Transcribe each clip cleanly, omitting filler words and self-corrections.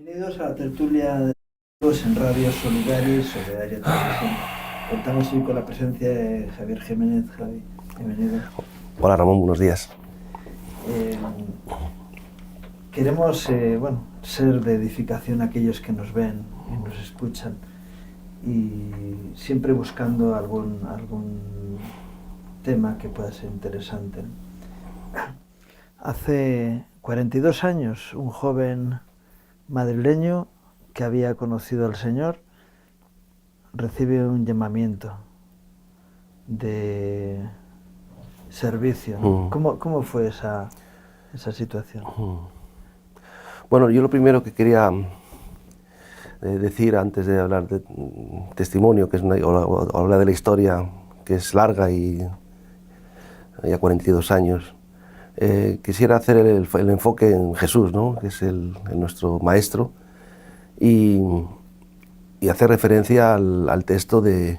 Bienvenidos a la tertulia de amigos en Radio Solidaria y Solidaria Televisión. Contamos hoy con la presencia de Javier Jiménez. Javi, bienvenido. Hola Ramón, buenos días. Queremos ser de edificación a aquellos que nos ven y nos escuchan, y siempre buscando algún tema que pueda ser interesante. Hace 42 años, un joven madrileño que había conocido al Señor recibe un llamamiento de servicio, ¿no? ¿Cómo fue esa situación? Bueno, yo lo primero que quería decir antes de hablar de testimonio, que es o hablar de la historia, que es larga y ya 42 años, quisiera hacer el enfoque en Jesús, ¿no? Que es nuestro maestro, y hacer referencia al texto del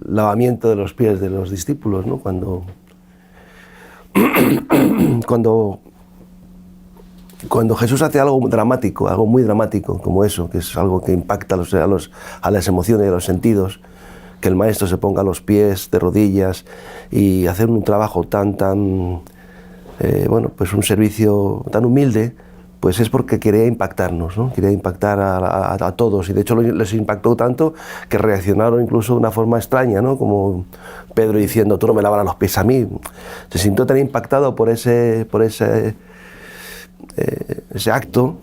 lavamiento de los pies de los discípulos, ¿no? Cuando Jesús hace algo dramático, algo muy dramático como eso, que es algo que impacta a las emociones y a los sentidos, que el maestro se ponga a los pies de rodillas y hacer un trabajo pues un servicio tan humilde, pues es porque quería impactarnos, ¿no? Quería impactar a todos, y de hecho les impactó tanto que reaccionaron incluso de una forma extraña, ¿no? Como Pedro diciendo: tú no me lavas los pies a mí. Se sintió tan impactado por ese acto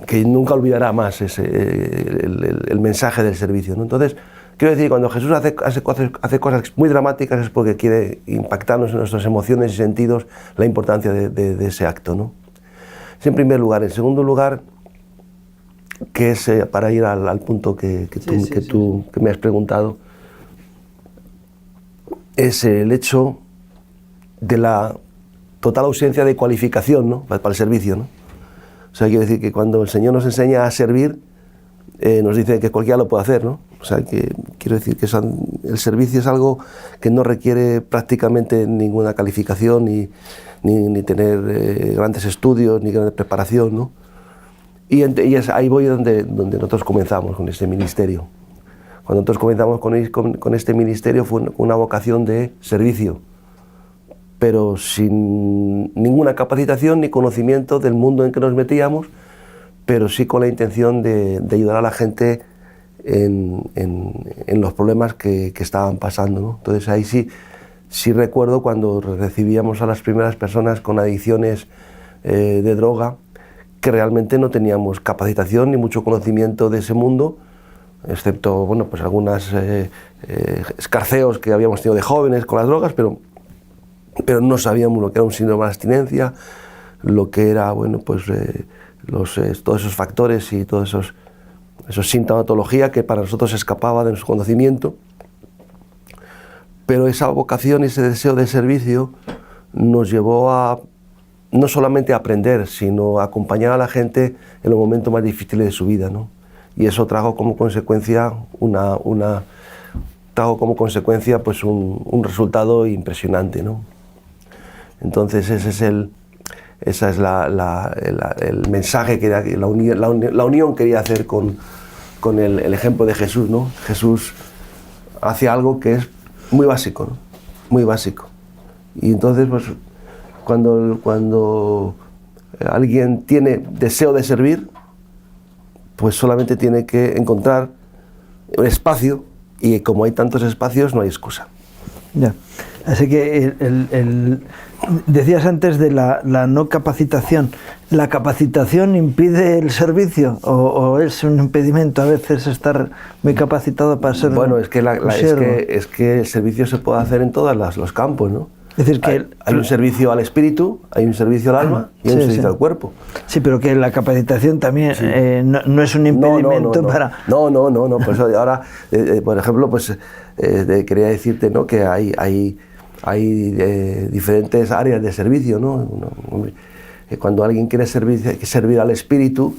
que nunca olvidará más el mensaje del servicio, ¿no? Entonces, quiero decir, cuando Jesús hace cosas muy dramáticas es porque quiere impactarnos en nuestras emociones y sentidos, la importancia de ese acto, ¿no? Es en primer lugar. En segundo lugar, que es para ir al punto que me has preguntado, es el hecho de la total ausencia de cualificación, ¿no? Para el servicio, ¿no? O sea, quiero decir que cuando el Señor nos enseña a servir, nos dice que cualquiera lo puede hacer, ¿no? O sea, que quiero decir que el servicio es algo que no requiere prácticamente ninguna calificación, ni tener grandes estudios, ni gran preparación, ¿no? Y ahí voy donde nosotros comenzamos con este ministerio. Cuando nosotros comenzamos con este ministerio fue una vocación de servicio, pero sin ninguna capacitación ni conocimiento del mundo en que nos metíamos, pero sí con la intención de ayudar a la gente en los problemas que estaban pasando, ¿no? Entonces ahí sí recuerdo cuando recibíamos a las primeras personas con adicciones de droga, que realmente no teníamos capacitación ni mucho conocimiento de ese mundo, excepto pues algunos escarceos que habíamos tenido de jóvenes con las drogas, pero no sabíamos lo que era un síndrome de abstinencia, lo que era todos esos factores y todos esos sintomatología que para nosotros escapaba de nuestro conocimiento. Pero esa vocación y ese deseo de servicio nos llevó a no solamente a aprender, sino a acompañar a la gente en los momentos más difíciles de su vida, ¿no? Y eso trajo como consecuencia pues un resultado impresionante, ¿no? Entonces ese es el mensaje que la unión quería hacer con el ejemplo de Jesús, ¿no? Jesús hace algo que es muy básico, ¿no? Muy básico. Y entonces, pues, cuando alguien tiene deseo de servir, pues solamente tiene que encontrar un espacio, y como hay tantos espacios, no hay excusa. Ya. Así que decías antes de la no capacitación. ¿La capacitación impide el servicio o es un impedimento a veces estar muy capacitado para ser? Bueno, es que el servicio se puede hacer en todos los campos, ¿no? Es decir, que hay un servicio al espíritu, hay un servicio al alma y hay un servicio al cuerpo. Sí, pero que la capacitación también no es un impedimento para... No. Por eso ahora, por ejemplo, pues quería decirte, ¿no? Que hay diferentes áreas de servicio, ¿no? Cuando alguien quiere servir al espíritu,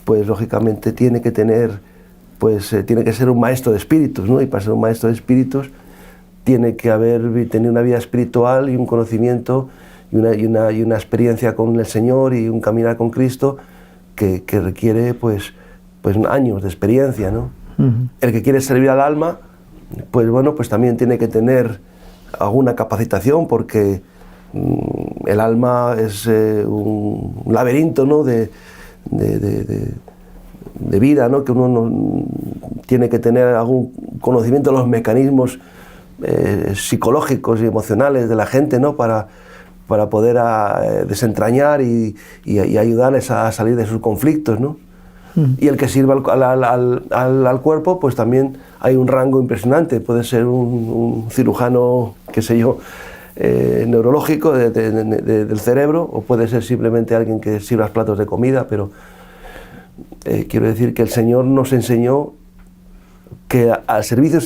pues lógicamente tiene que tener, tiene que ser un maestro de espíritus, ¿no? Y para ser un maestro de espíritus tiene que tener una vida espiritual y un conocimiento y una experiencia con el Señor y un caminar con Cristo que requiere pues años de experiencia, ¿no? Ujú. El que quiere servir al alma, pues bueno, pues también tiene que tener alguna capacitación, porque el alma es un laberinto, ¿no? de vida, ¿no? Que uno tiene que tener algún conocimiento de los mecanismos psicológicos y emocionales de la gente, ¿no? Para poder desentrañar y ayudarles a salir de sus conflictos, ¿no? Y el que sirva al cuerpo, pues también hay un rango impresionante. Puede ser un cirujano, qué sé yo, neurológico del cerebro, o puede ser simplemente alguien que sirva los platos de comida, pero quiero decir que el Señor nos enseñó que al servicio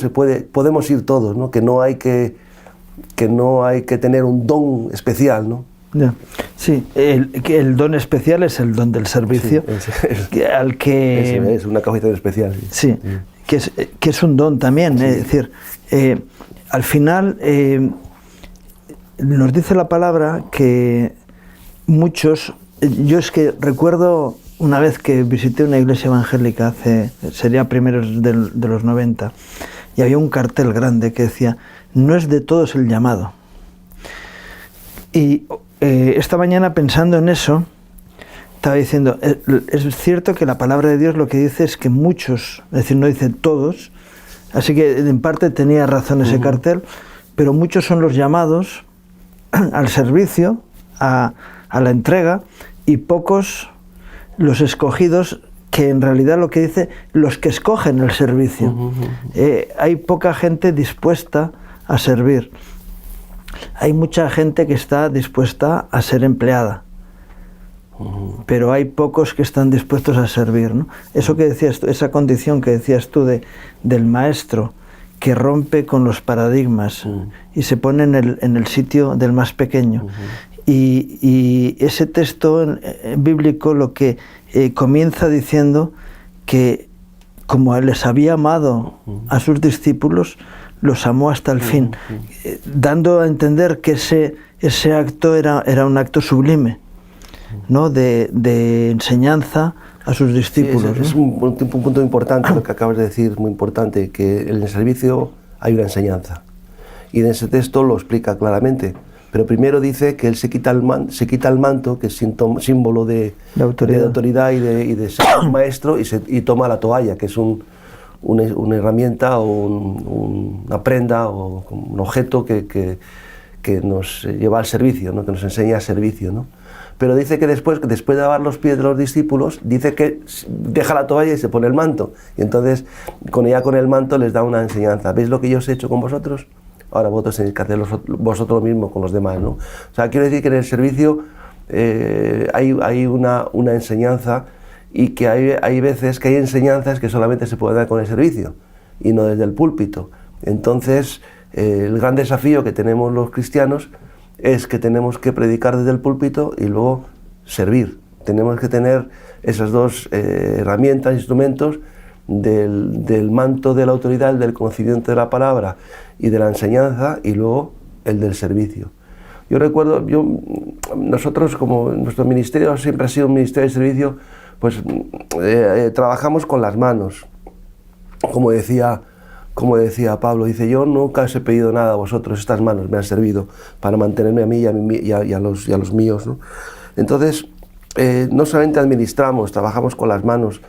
podemos ir todos, ¿no? Que no hay que tener un don especial, ¿no? Ya. Sí, el don especial es el don del servicio, Sí, al que... es una capacitación especial. Sí, que es un don también, Sí. Es decir, al final nos dice la palabra que muchos... Yo es que recuerdo una vez que visité una iglesia evangélica, sería primeros de los 90, y había un cartel grande que decía: no es de todos el llamado. Y esta mañana, pensando en eso, estaba diciendo, es cierto que la palabra de Dios lo que dice es que muchos, es decir, no dice todos, así que en parte tenía razón ese cartel, pero muchos son los llamados al servicio, a la entrega, y pocos los escogidos, que en realidad lo que dice, los que escogen el servicio. Hay poca gente dispuesta a servir. Hay mucha gente que está dispuesta a ser empleada, pero hay pocos que están dispuestos a servir, ¿no? Eso que decías tú, esa condición que decías tú del maestro que rompe con los paradigmas y se pone en el sitio del más pequeño. Y ese texto bíblico lo que comienza diciendo que como les había amado a sus discípulos, los amó hasta el fin, dando a entender que ese acto era un acto sublime, ¿no? de enseñanza a sus discípulos. Sí, es un punto importante lo que acabas de decir, muy importante, que en el servicio hay una enseñanza. Y en ese texto lo explica claramente. Pero primero dice que él se quita el manto, que es símbolo de autoridad y de ser maestro, y toma la toalla, que es una herramienta o una prenda o un objeto que nos lleva al servicio, ¿no? Que nos enseña servicio, ¿no? Pero dice que después de lavar los pies de los discípulos, dice que deja la toalla y se pone el manto. Y entonces, con el manto les da una enseñanza. ¿Veis lo que yo os he hecho con vosotros? Ahora vosotros tenéis que hacer vosotros lo mismo con los demás, ¿no? O sea, quiero decir que en el servicio hay una enseñanza, y que hay veces que hay enseñanzas que solamente se pueden dar con el servicio y no desde el púlpito. Entonces, el gran desafío que tenemos los cristianos es que tenemos que predicar desde el púlpito y luego servir. Tenemos que tener esas dos herramientas, instrumentos del manto de la autoridad, el del conocimiento de la palabra y de la enseñanza, y luego el del servicio. Yo recuerdo, nosotros, como nuestro ministerio siempre ha sido un ministerio de servicio, pues trabajamos con las manos. Como decía Pablo, dice: yo nunca os he pedido nada a vosotros, estas manos me han servido para mantenerme a mí y a los míos, ¿no? Entonces, no solamente administramos, trabajamos con las manos,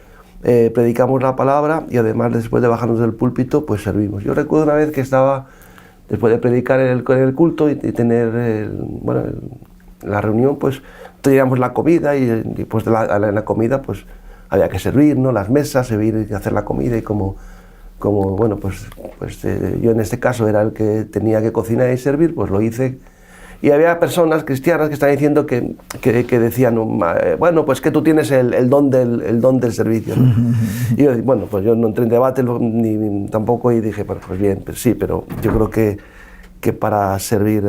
predicamos la palabra, y además, después de bajarnos del púlpito, pues servimos. Yo recuerdo una vez que estaba, después de predicar en el culto y tener la reunión, pues teníamos la comida, y pues en la comida pues había que servir, ¿no? Las mesas, servir y hacer la comida, y como bueno, pues yo en este caso era el que tenía que cocinar y servir, pues lo hice. Y había personas cristianas que estaban diciendo que decían: bueno, pues que tú tienes el don del servicio, ¿no? Y yo, bueno, pues yo no entré en debate ni tampoco, y dije: bueno, pues bien, pues sí, pero yo creo que para servir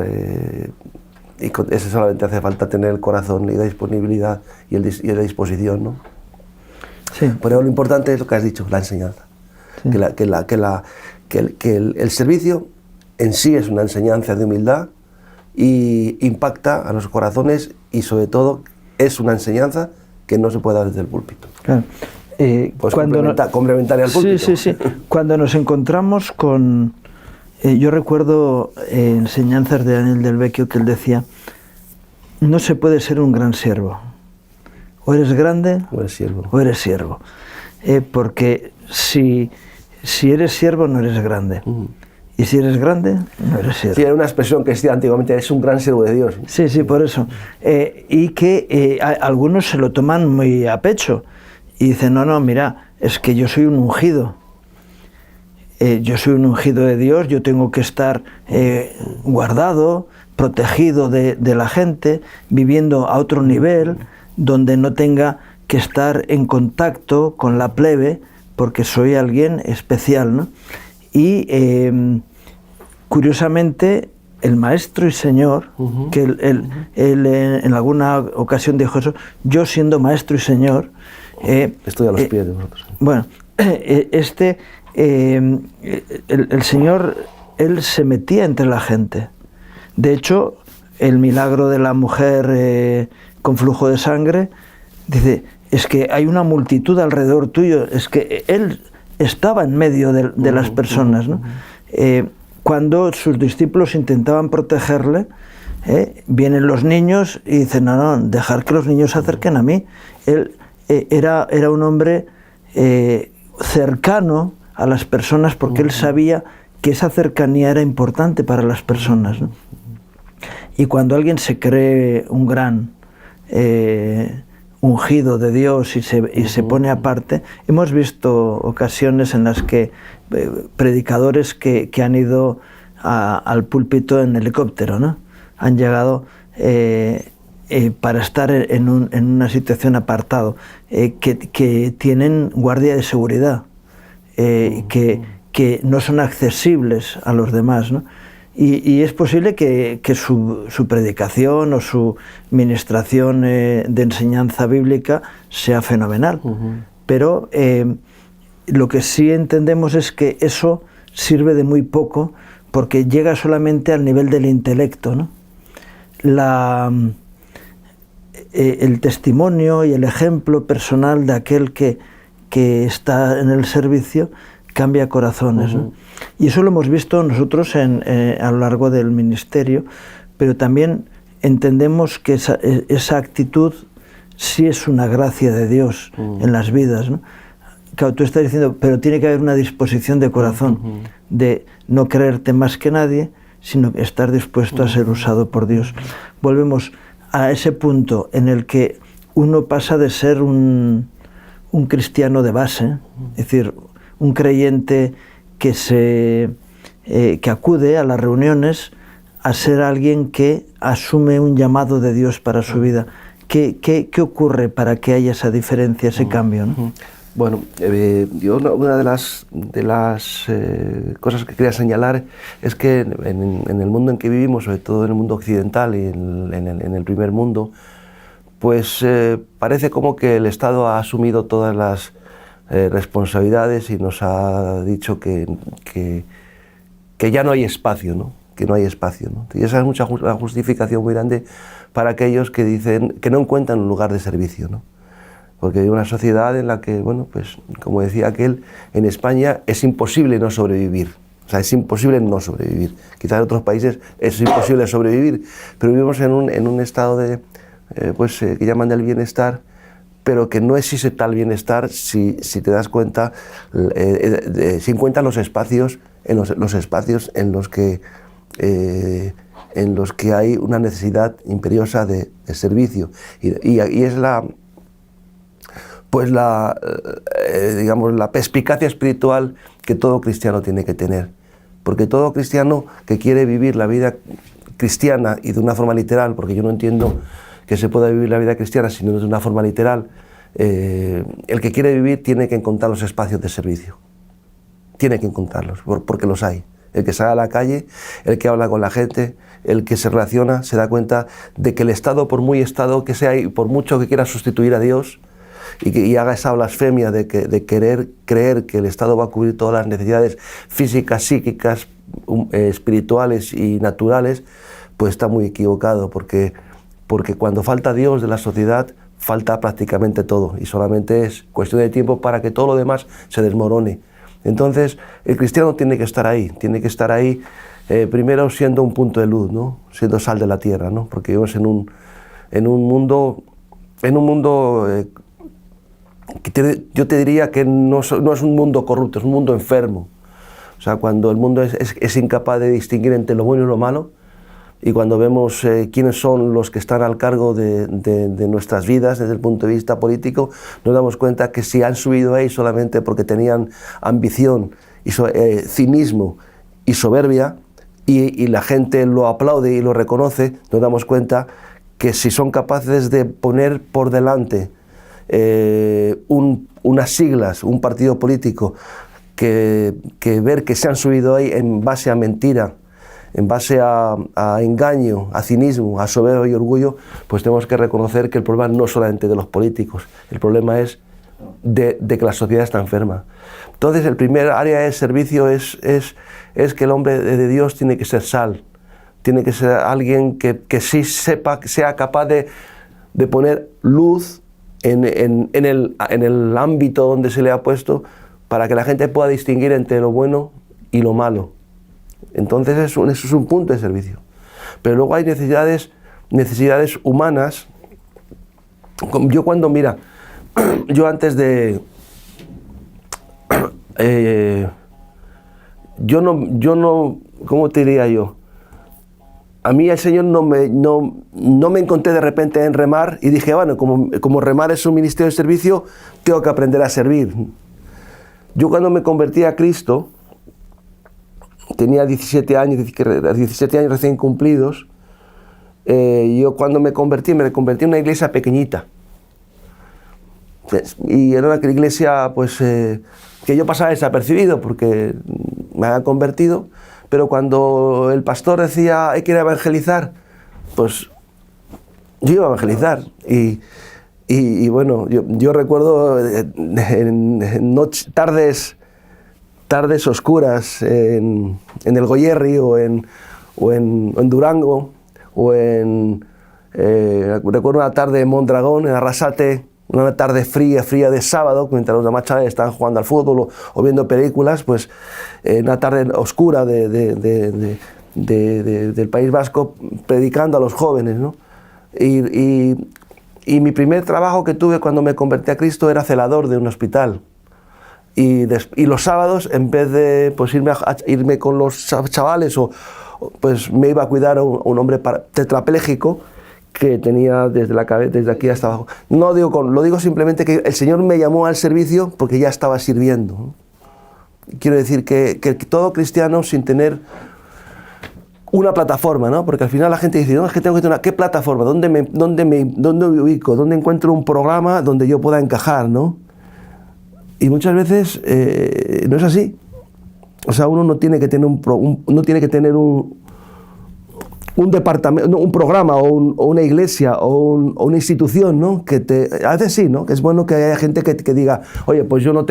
y eso solamente hace falta tener el corazón y la disponibilidad y la disposición, ¿no? Sí. Pero lo importante es lo que has dicho, la enseñanza. Sí. Que el servicio en sí es una enseñanza de humildad y impacta a los corazones, y sobre todo es una enseñanza que no se puede dar desde el púlpito. Claro. Pues complementaria al púlpito. Sí, sí, sí. Cuando nos encontramos con... yo recuerdo enseñanzas de Daniel Del Vecchio que él decía, no se puede ser un gran siervo. O eres grande o eres siervo. O eres siervo. Porque si eres siervo no eres grande. Y si eres grande, no eres siervo. Sí, era una expresión que decía antiguamente, es un gran siervo de Dios. Sí, sí, por eso. Y que algunos se lo toman muy a pecho. Y dicen, no, mira, es que yo soy un ungido. Yo soy un ungido de Dios, yo tengo que estar guardado, protegido de la gente, viviendo a otro nivel, donde no tenga que estar en contacto con la plebe, porque soy alguien especial, ¿no? Y curiosamente, el Maestro y Señor, que él en alguna ocasión dijo eso, yo siendo Maestro y Señor... estoy a los pies de vosotros. Bueno, el Señor, Él se metía entre la gente. De hecho, el milagro de la mujer con flujo de sangre, dice, es que hay una multitud alrededor tuyo, es que Él estaba en medio de las personas, ¿no? Cuando sus discípulos intentaban protegerle, vienen los niños y dicen, no, dejar que los niños se acerquen a mí. Él era un hombre cercano a las personas porque él sabía que esa cercanía era importante para las personas, ¿no? Y cuando alguien se cree un gran ungido de Dios y se pone aparte, hemos visto ocasiones en las que predicadores que han ido al púlpito en helicóptero, ¿no? Han llegado para estar en una situación apartado, que tienen guardia de seguridad, que no son accesibles a los demás, ¿no? Y es posible que su predicación o su ministración de enseñanza bíblica sea fenomenal, pero lo que sí entendemos es que eso sirve de muy poco porque llega solamente al nivel del intelecto, ¿no? El testimonio y el ejemplo personal de aquel que está en el servicio cambia corazones, ¿no? Y eso lo hemos visto nosotros a lo largo del ministerio, pero también entendemos que esa actitud sí es una gracia de Dios en las vidas, ¿no? Claro, tú estás diciendo, pero tiene que haber una disposición de corazón, de no creerte más que nadie, sino estar dispuesto a ser usado por Dios. Volvemos a ese punto en el que uno pasa de ser un cristiano de base, es decir, un creyente que acude a las reuniones, a ser alguien que asume un llamado de Dios para su vida. ¿Qué ocurre para que haya esa diferencia, ese cambio, ¿no? Bueno, yo una de las cosas que quería señalar es que en el mundo en que vivimos, sobre todo en el mundo occidental y en el primer mundo, pues parece como que el Estado ha asumido todas las responsabilidades y nos ha dicho que ya no hay espacio, ¿no? Que no hay espacio, ¿no? Y esa es una justificación muy grande para aquellos que dicen que no encuentran un lugar de servicio, ¿no? Porque hay una sociedad en la que, bueno, pues como decía aquel, en España es imposible no sobrevivir. O sea, es imposible no sobrevivir. Quizás en otros países es imposible sobrevivir, pero vivimos en un estado de, que llaman del bienestar, pero que no existe tal bienestar si te das cuenta, si encuentras los espacios en los que hay una necesidad imperiosa de servicio. Y es digamos, la perspicacia espiritual que todo cristiano tiene que tener. Porque todo cristiano que quiere vivir la vida cristiana y de una forma literal, porque yo no entiendo que se pueda vivir la vida cristiana sino de una forma literal, el que quiere vivir tiene que encontrar los espacios de servicio. Tiene que encontrarlos, porque los hay. El que sale a la calle, el que habla con la gente, el que se relaciona, se da cuenta de que el Estado, por muy Estado que sea y por mucho que quiera sustituir a Dios, y haga esa blasfemia de querer creer que el Estado va a cubrir todas las necesidades físicas, psíquicas, espirituales y naturales, pues está muy equivocado, porque cuando falta Dios de la sociedad, falta prácticamente todo y solamente es cuestión de tiempo para que todo lo demás se desmorone. Entonces, el cristiano tiene que estar ahí primero siendo un punto de luz, ¿no? Siendo sal de la tierra, ¿no? Porque vivimos en un mundo que yo te diría que no es un mundo corrupto, es un mundo enfermo. O sea, cuando el mundo es incapaz de distinguir entre lo bueno y lo malo, y cuando vemos quiénes son los que están al cargo de nuestras vidas desde el punto de vista político, nos damos cuenta que si han subido ahí solamente porque tenían ambición, y cinismo y soberbia, y la gente lo aplaude y lo reconoce, nos damos cuenta que si son capaces de poner por delante unas siglas, un partido político, que ver que se han subido ahí en base a mentira, en base a engaño, a cinismo, a soberbia y orgullo, pues tenemos que reconocer que el problema no es solamente de los políticos, el problema es de que la sociedad está enferma. Entonces, el primer área de servicio es que el hombre de Dios tiene que ser sal, tiene que ser alguien que sí sepa, que sea capaz de poner luz en el ámbito donde se le ha puesto, para que la gente pueda distinguir entre lo bueno y lo malo. Entonces eso es un punto de servicio. Pero luego hay necesidades humanas. Yo antes de... yo no, ¿cómo te diría yo? A mí el Señor no me encontré de repente en remar y dije, bueno, como remar es un ministerio de servicio, tengo que aprender a servir. Yo cuando me convertí a Cristo, tenía 17 años recién cumplidos. Yo cuando me convertí en una iglesia pequeñita. Y era una iglesia pues, que yo pasaba desapercibido porque me había convertido, pero cuando el pastor decía hay que ir a evangelizar, pues yo iba a evangelizar. Y bueno, yo recuerdo tardes oscuras en el Goierri o en Durango, recuerdo una tarde en Mondragón, en Arrasate, una tarde fría de sábado, mientras los demás chavales estaban jugando al fútbol o viendo películas, pues una tarde oscura del País Vasco, predicando a los jóvenes, ¿no? Y mi primer trabajo que tuve cuando me convertí a Cristo era celador de un hospital. Y los sábados, en vez de pues, irme con los chavales, pues me iba a cuidar a un hombre tetrapléjico que tenía desde la cabeza, desde aquí hasta abajo. Lo digo simplemente que el Señor me llamó al servicio porque ya estaba sirviendo, ¿no? Quiero decir que todo cristiano, sin tener una plataforma, ¿no? Porque al final la gente dice, no, es que tengo que tener ¿qué plataforma? ¿Dónde me ubico? ¿Dónde encuentro un programa donde yo pueda encajar, ¿no? Y muchas veces no es así. O sea, uno no tiene que tener un departamento, un programa o una iglesia o una institución, ¿no? A veces sí, ¿no? Que es bueno que haya gente que diga, oye, pues yo no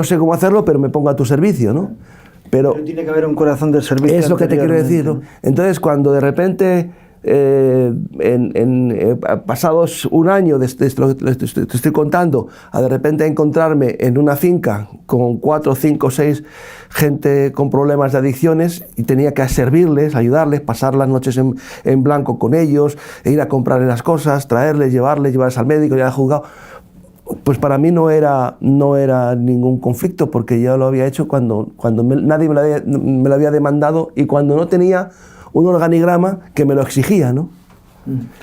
sé cómo hacerlo, pero me pongo a tu servicio, ¿no? Pero tiene que haber un corazón de servicio. Es lo que te quiero decir, ¿no? Entonces, cuando de repente, pasados un año, te estoy contando, a de repente encontrarme en una finca con 4, 5, 6 gente con problemas de adicciones y tenía que servirles, ayudarles, pasar las noches en blanco con ellos, e ir a comprarles las cosas, llevarles al médico, ya al juzgado. Pues para mí no era ningún conflicto, porque yo lo había hecho cuando nadie me lo había demandado y cuando no tenía un organigrama que me lo exigía, ¿no?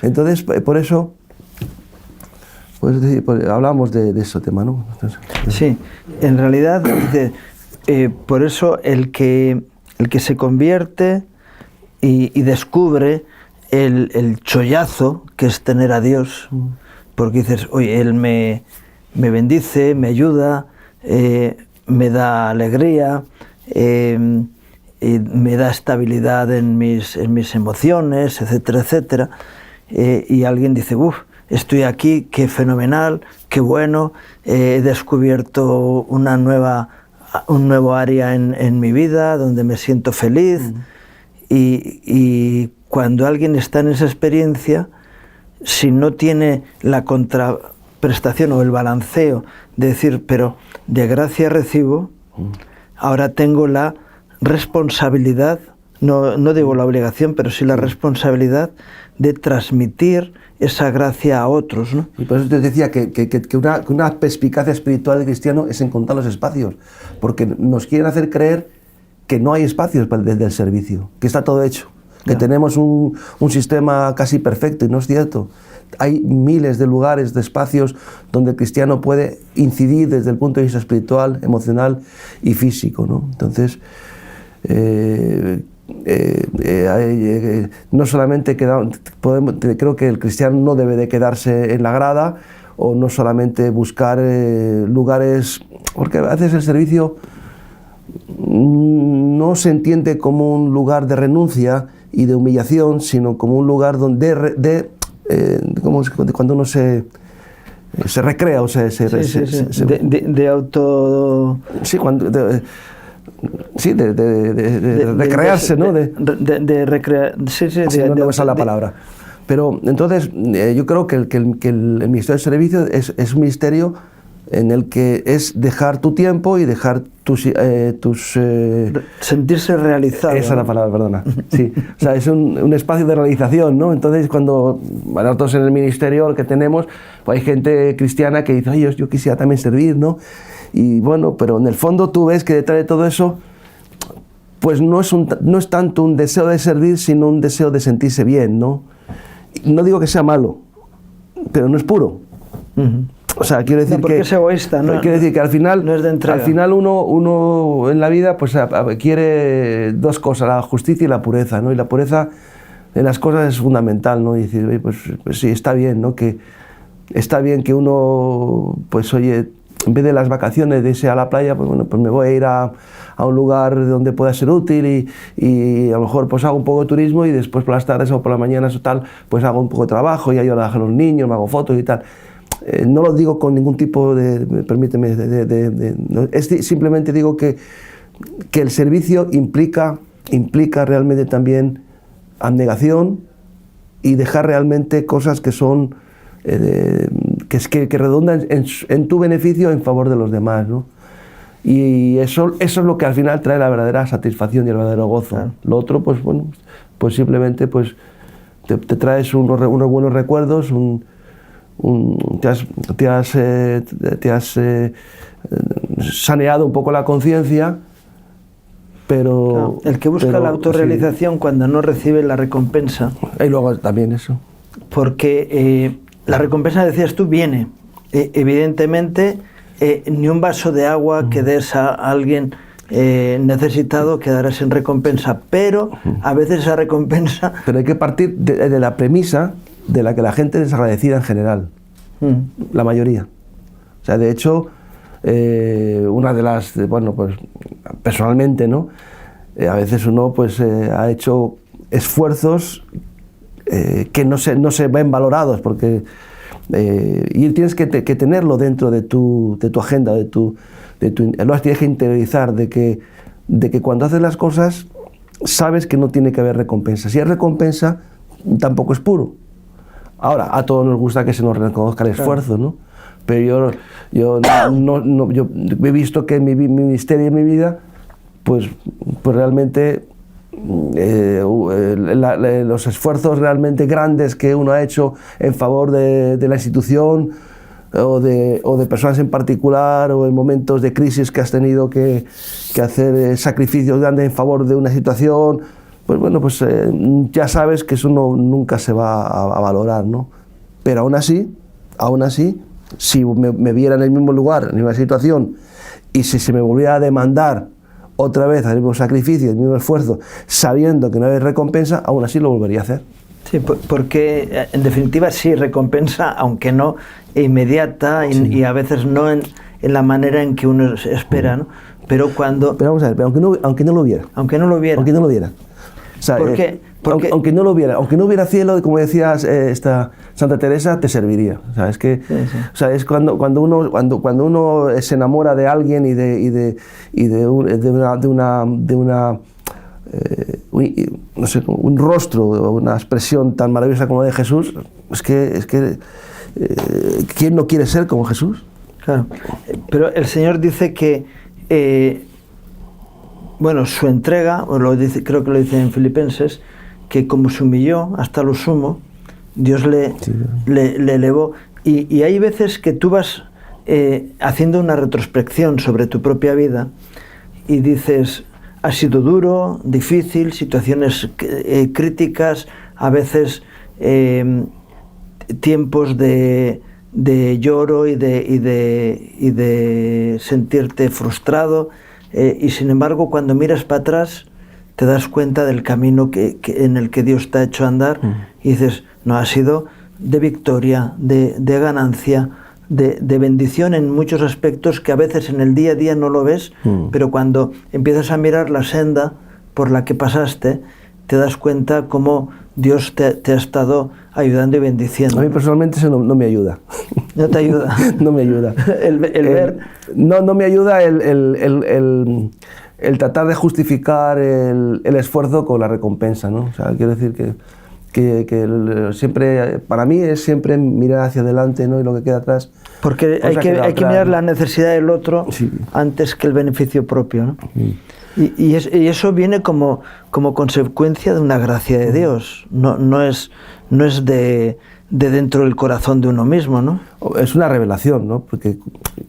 Entonces, por eso, pues hablamos de ese tema, ¿no? Entonces, sí, en realidad, por eso el que se convierte y descubre el chollazo que es tener a Dios, porque dices, oye, Él me bendice, me ayuda, me da alegría, me da estabilidad en mis emociones, etcétera, etcétera. Y alguien dice, estoy aquí, qué fenomenal, qué bueno, he descubierto un nuevo área en mi vida donde me siento feliz. Y cuando alguien está en esa experiencia, si no tiene la contraprestación o el balanceo de decir, pero de gracia recibo, ahora tengo la responsabilidad, no digo la obligación, pero sí la responsabilidad de transmitir esa gracia a otros, ¿no? Y por eso te decía que una perspicacia espiritual del cristiano es encontrar los espacios, porque nos quieren hacer creer que no hay espacios desde el servicio, que está todo hecho, que tenemos un sistema casi perfecto, y no es cierto. Hay miles de lugares, de espacios donde el cristiano puede incidir desde el punto de vista espiritual, emocional y físico, ¿no? Entonces, no solamente creo que el cristiano no debe de quedarse en la grada, o no solamente buscar lugares, porque a veces el servicio no se entiende como un lugar de renuncia y de humillación, sino como un lugar donde cuando uno se recrea, o sea, de auto... Sí, de recrearse, ¿no? De recrear... Sí, no me sale la palabra. Pero entonces yo creo que el ministerio de servicio es un ministerio en el que es dejar tu tiempo y dejar tus sentirse realizado. Esa es la palabra, perdona. Sí, o sea, es un espacio de realización, ¿no? Entonces, cuando nosotros en el ministerio que tenemos, pues hay gente cristiana que dice, oye, yo quisiera también servir, ¿no? Y bueno, pero en el fondo tú ves que detrás de todo eso, pues no es tanto un deseo de servir, sino un deseo de sentirse bien, ¿no? No digo que sea malo, pero no es puro. O sea, quiero decir porque es egoísta, ¿no? Quiero decir que al final, no es de entrega. Al final uno en la vida pues quiere dos cosas, la justicia y la pureza, ¿no? Y la pureza en las cosas es fundamental, ¿no? Y decir, oye, pues sí, está bien, ¿no? Que está bien que uno, pues oye, en vez de las vacaciones de irse a la playa, pues bueno, pues me voy a ir a un lugar donde pueda ser útil y a lo mejor pues hago un poco de turismo y después por las tardes o por las mañanas o tal, pues hago un poco de trabajo y ayudo a dejar a los niños, me hago fotos y tal. No lo digo con ningún tipo permíteme, simplemente digo que el servicio implica realmente también abnegación y dejar realmente cosas que son que redundan en tu beneficio en favor de los demás, ¿no? Y eso es lo que al final trae la verdadera satisfacción y el verdadero gozo. Claro. Lo otro, pues bueno, pues simplemente pues te traes unos buenos recuerdos, te has saneado un poco la conciencia, pero... Claro, el que busca la autorrealización, sí, cuando no recibe la recompensa. Y luego también eso. Porque la recompensa, decías tú, viene. Evidentemente, ni un vaso de agua que des a alguien necesitado quedará sin recompensa, pero a veces esa recompensa... Pero hay que partir de la premisa de la que la gente es agradecida en general, la mayoría. O sea, de hecho, una de las, bueno, pues personalmente, ¿no? A veces uno pues ha hecho esfuerzos que no se ven valorados, porque y tienes que tenerlo dentro de tu agenda, lo tienes que interiorizar, de que cuando haces las cosas sabes que no tiene que haber recompensa. Si hay recompensa, tampoco es puro. Ahora, a todos nos gusta que se nos reconozca el esfuerzo, ¿no? Pero yo he visto que en mi ministerio y en mi vida, pues realmente los esfuerzos realmente grandes que uno ha hecho en favor de la institución o de personas en particular, o en momentos de crisis que has tenido que hacer sacrificios grandes en favor de una situación, pues bueno, pues ya sabes que eso nunca se va a valorar, ¿no? Pero aún así, si me viera en el mismo lugar, en la misma situación, y si se me volviera a demandar otra vez el mismo sacrificio, el mismo esfuerzo, sabiendo que no hay recompensa, aún así lo volvería a hacer. Sí, porque en definitiva sí recompensa, aunque no inmediata y a veces no en la manera en que uno espera, ¿no? Pero vamos a ver, aunque no lo hubiera. O sea, aunque no lo hubiera cielo, como decía esta Santa Teresa, te serviría. O sea, es que, sí. O sea, es cuando uno se enamora de alguien y de no sé, un rostro, una expresión tan maravillosa como la de Jesús, ¿quién no quiere ser como Jesús? Claro, pero el Señor dice que, bueno, su entrega, creo que lo dice en Filipenses, que como se humilló hasta lo sumo, Dios le elevó. Y hay veces que tú vas haciendo una retrospección sobre tu propia vida y dices, ha sido duro, difícil, situaciones críticas, a veces tiempos de lloro y de sentirte frustrado, y sin embargo cuando miras para atrás te das cuenta del camino en el que Dios te ha hecho andar, y dices, no, ha sido de victoria, de ganancia, de bendición en muchos aspectos que a veces en el día a día no lo ves, pero cuando empiezas a mirar la senda por la que pasaste, te das cuenta cómo Dios te ha estado ayudando y bendiciendo. A mí personalmente eso no me ayuda. ¿No te ayuda? No me ayuda. el ver... No me ayuda el tratar de justificar el esfuerzo con la recompensa, ¿no? O sea, quiero decir que siempre, para mí es siempre mirar hacia adelante, ¿no? Y lo que queda atrás. Porque hay que mirar la necesidad del otro, sí, antes que el beneficio propio, ¿no? Sí. Y eso viene como consecuencia de una gracia de Dios, no es de dentro del corazón de uno mismo, ¿no? Es una revelación, ¿no? Porque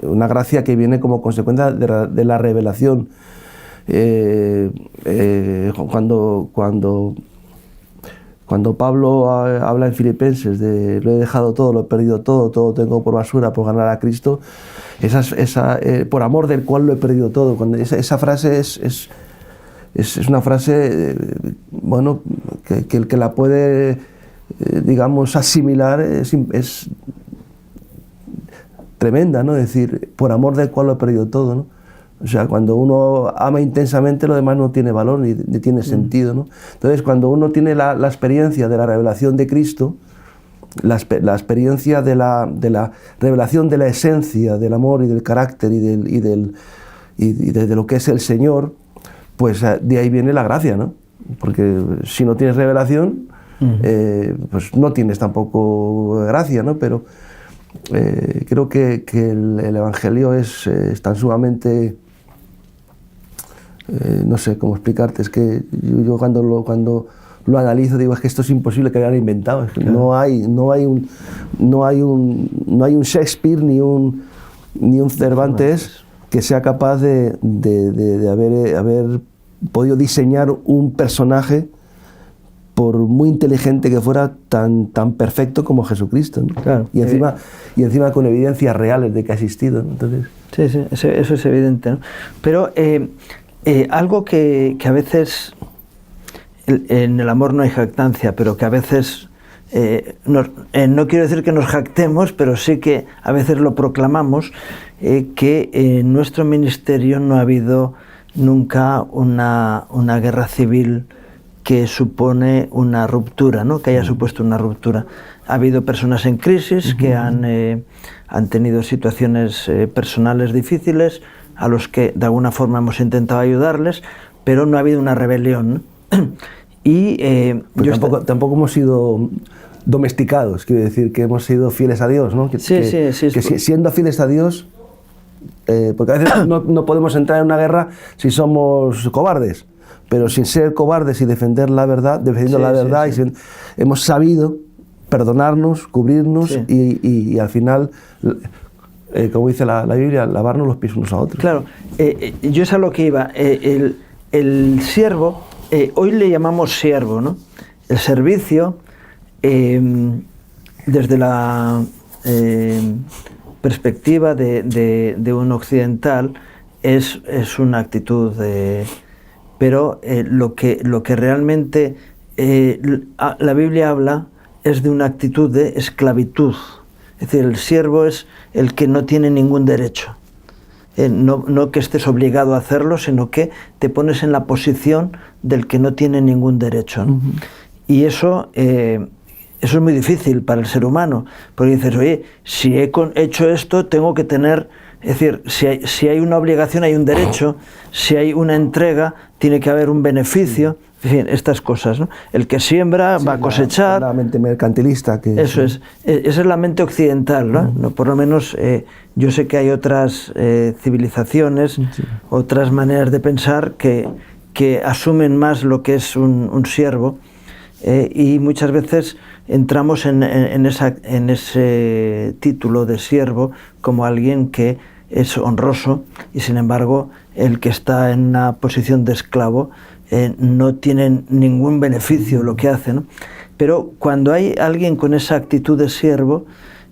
una gracia que viene como consecuencia de la revelación. Cuando Pablo habla en Filipenses de lo he dejado todo, lo he perdido todo, todo tengo por basura por ganar a Cristo, por amor del cual lo he perdido todo. Cuando esa frase es una frase, bueno, que el que la puede, digamos, asimilar es tremenda, ¿no? Es decir, por amor del cual lo he perdido todo, ¿no? O sea, cuando uno ama intensamente, lo demás no tiene valor ni tiene sentido, ¿no? Entonces, cuando uno tiene la experiencia de la revelación de Cristo, la experiencia de la revelación de la esencia del amor y del carácter y de lo que es el Señor, pues de ahí viene la gracia, ¿no? Porque si no tienes revelación, pues no tienes tampoco gracia, ¿no? Pero creo que el Evangelio es tan sumamente... no sé cómo explicarte, es que yo cuando lo analizo digo, es que esto es imposible que lo hayan inventado, es que claro. no hay un Shakespeare ni un Cervantes que sea capaz de haber podido diseñar un personaje, por muy inteligente que fuera, tan perfecto como Jesucristo, ¿no? Claro, y encima con evidencias reales de que ha existido, ¿no? Entonces... Sí, eso es evidente, ¿no? Pero algo que a veces en el amor no hay jactancia, pero que a veces no quiero decir que nos jactemos, pero sí que a veces lo proclamamos, que en nuestro ministerio no ha habido nunca una guerra civil que supone una ruptura, ¿no? Que haya supuesto una ruptura. Ha habido personas en crisis que han tenido situaciones personales difíciles, a los que de alguna forma hemos intentado ayudarles, pero no ha habido una rebelión, ¿no? Y tampoco hemos sido domesticados, quiero decir que hemos sido fieles a Dios, ¿no? Siendo fieles a Dios, porque a veces no podemos entrar en una guerra si somos cobardes, pero sin ser cobardes y defendiendo la verdad, hemos sabido perdonarnos, cubrirnos y al final, como dice la Biblia, lavarnos los pies unos a otros. Claro, yo es a lo que iba. El siervo, hoy le llamamos siervo, ¿no? El servicio, desde la perspectiva de un occidental, es una actitud pero lo que realmente la Biblia habla es de una actitud de esclavitud. Es decir, el siervo es el que no tiene ningún derecho. No que estés obligado a hacerlo, sino que te pones en la posición del que no tiene ningún derecho, ¿no? Y eso es muy difícil para el ser humano, porque dices, oye, si he hecho esto, tengo que tener... Es decir, si hay una obligación, hay un derecho, si hay una entrega, tiene que haber un beneficio. Es en fin, estas cosas, ¿no? El que siembra va a cosechar. La mente mercantilista. Eso es. Esa es la mente occidental, ¿no? No, por lo menos yo sé que hay otras civilizaciones, otras maneras de pensar que asumen más lo que es un siervo, y muchas veces entramos en ese título de siervo como alguien que es honroso, y sin embargo el que está en una posición de esclavo no tiene ningún beneficio lo que hace, ¿no? Pero cuando hay alguien con esa actitud de siervo,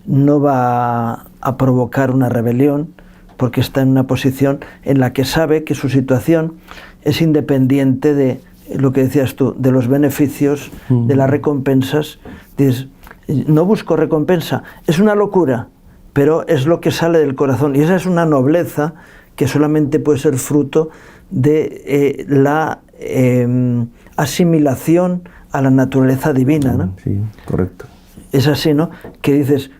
no va a provocar una rebelión, porque está en una posición en la que sabe que su situación es independiente de lo que decías tú, de los beneficios, de las recompensas. Dices, no busco recompensa, es una locura, pero es lo que sale del corazón, y esa es una nobleza que solamente puede ser fruto de la asimilación a la naturaleza divina, ¿no? Sí, correcto. Es así, ¿no? Que dices,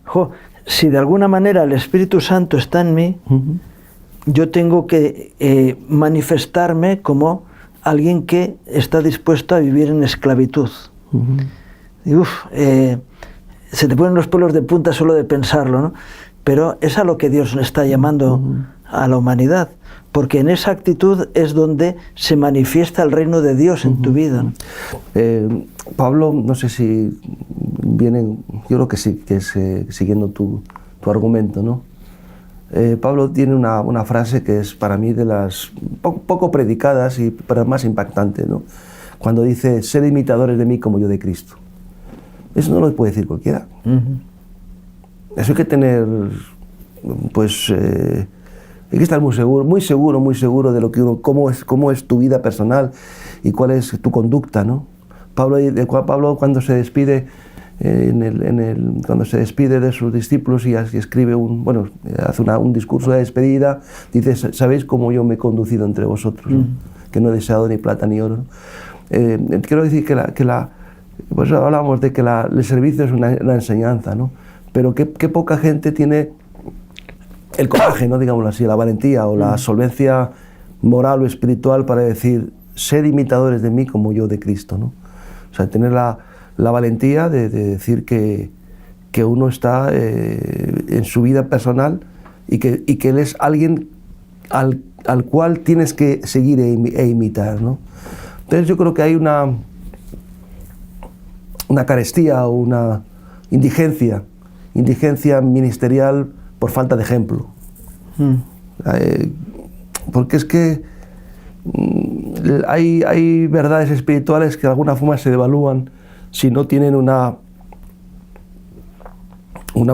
si de alguna manera el Espíritu Santo está en mí, yo tengo que manifestarme como alguien que está dispuesto a vivir en esclavitud. Y se te ponen los pelos de punta solo de pensarlo, ¿no? Pero es a lo que Dios está llamando a la humanidad, porque en esa actitud es donde se manifiesta el reino de Dios en tu vida, ¿no? Pablo, no sé si viene, yo creo que sí, que es siguiendo tu argumento, ¿no? Pablo tiene una frase que es para mí de las poco predicadas y pero más impactantes, ¿no? Cuando dice, sed imitadores de mí como yo de Cristo. Eso no lo puede decir cualquiera. Eso hay que tener, pues, hay que estar muy seguro de lo que uno, cómo es tu vida personal y cuál es tu conducta, ¿no? Pablo cuando se despide cuando se despide de sus discípulos y escribe hace un discurso de despedida, dice, sabéis cómo yo me he conducido entre vosotros, ¿no? Que no he deseado ni plata ni oro, ¿no? Quiero decir pues hablamos de que el servicio es una enseñanza, ¿no? Pero qué poca gente tiene el coraje, ¿no? Digámoslo así, la valentía o la solvencia moral o espiritual para decir, sed imitadores de mí como yo de Cristo, ¿no? O sea, tener la valentía de decir que uno está en su vida personal y que él es alguien al cual tienes que seguir e imitar, ¿no? Entonces yo creo que hay una carestía o una indigencia ministerial por falta de ejemplo. Porque es que hay verdades espirituales que de alguna forma se devalúan si no tienen una